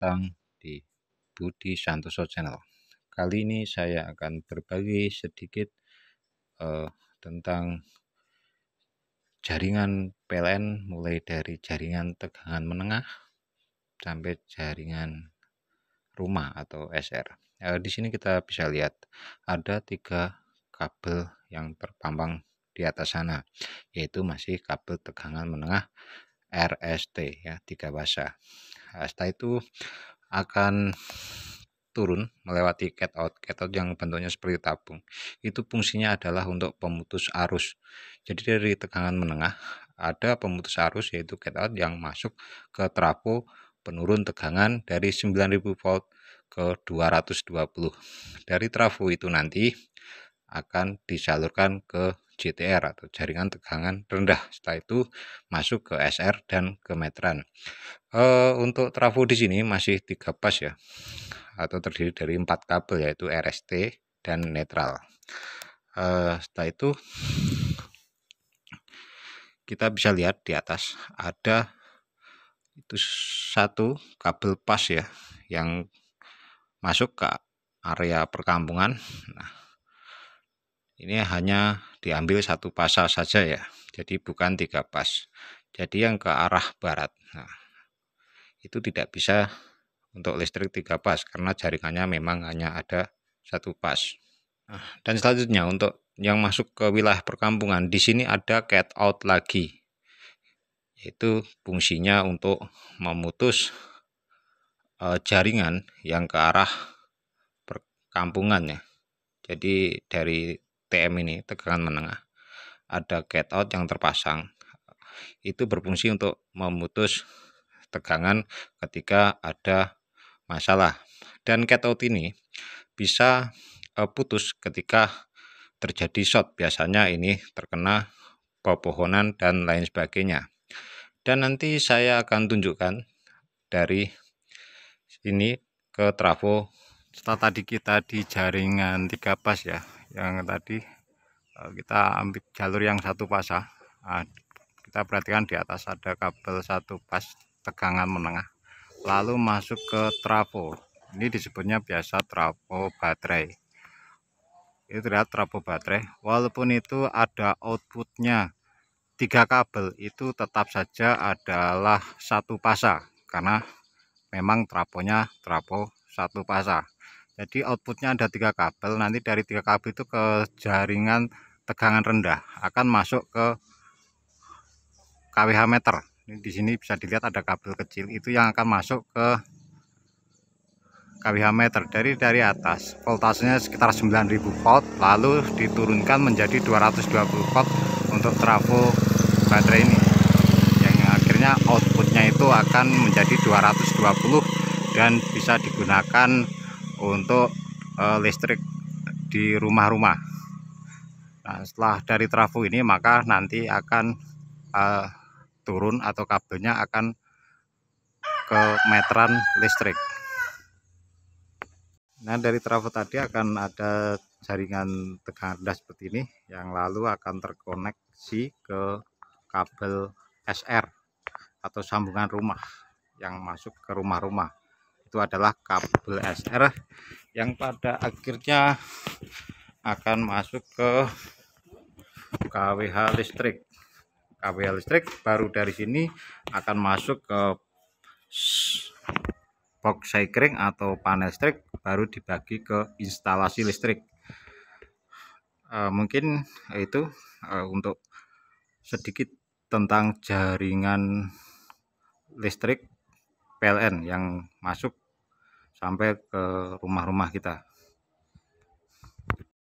datang di Budi Santoso Channel. Kali ini saya akan berbagi sedikit tentang jaringan PLN, mulai dari jaringan tegangan menengah sampai jaringan rumah atau SR. Di sini kita bisa lihat ada 3 kabel yang terpampang di atas sana, yaitu masih kabel tegangan menengah RST ya, 3 fasa. Setelah itu akan turun melewati cat out yang bentuknya seperti tabung. Itu fungsinya adalah untuk pemutus arus. Jadi dari tegangan menengah ada pemutus arus, yaitu cat out yang masuk ke trafo penurun tegangan dari 9000 volt ke 220. Dari trafo itu nanti akan disalurkan ke JTR atau jaringan tegangan rendah. Setelah itu masuk ke SR dan ke meteran. Untuk trafo di sini masih 3 pas ya, atau terdiri dari 4 kabel, yaitu RST dan netral. Setelah itu kita bisa lihat di atas ada itu 1 kabel pas ya, yang masuk ke area perkampungan. Nah, ini hanya diambil 1 fasa saja ya, jadi bukan 3 pas. Jadi yang ke arah barat, nah, itu tidak bisa untuk listrik 3 pas karena jaringannya memang hanya ada 1 pas. Nah, dan selanjutnya untuk yang masuk ke wilayah perkampungan, di sini ada cat out lagi, yaitu fungsinya untuk memutus jaringan yang ke arah perkampungan ya. Jadi dari TM ini, tegangan menengah, ada cat out yang terpasang, itu berfungsi untuk memutus tegangan ketika ada masalah. Dan cat out ini bisa putus ketika terjadi short, biasanya ini terkena pepohonan dan lain sebagainya. Dan nanti saya akan tunjukkan dari sini ke trafo. Setelah tadi kita di jaringan 3 pas ya, yang tadi kita ambil jalur yang 1 fasa. Nah, kita perhatikan di atas ada kabel 1 pas tegangan menengah, lalu masuk ke trafo. Ini disebutnya biasa trafo baterai. Itu terlihat trafo baterai, walaupun itu ada outputnya 3 kabel, itu tetap saja adalah 1 fasa karena memang trafonya trafo 1 fasa. Jadi outputnya ada 3 kabel, nanti dari 3 kabel itu ke jaringan tegangan rendah akan masuk ke kWh meter. Ini di sini bisa dilihat ada kabel kecil itu yang akan masuk ke kWh meter. Dari atas voltasenya sekitar 9000 volt, lalu diturunkan menjadi 220 volt untuk trafo baterai ini, yang akhirnya outputnya itu akan menjadi 220 dan bisa digunakan untuk listrik di rumah-rumah. Nah, setelah dari trafo ini maka nanti akan turun atau kabelnya akan ke meteran listrik. Nah, dari trafo tadi akan ada jaringan tegangan rendah seperti ini, yang lalu akan terkoneksi ke kabel SR atau sambungan rumah yang masuk ke rumah-rumah. Itu adalah kabel SR yang pada akhirnya akan masuk ke kWh listrik. kWh listrik baru dari sini akan masuk ke box cycling atau panel listrik, baru dibagi ke instalasi listrik. Mungkin itu untuk sedikit tentang jaringan listrik PLN yang masuk sampai ke rumah-rumah kita.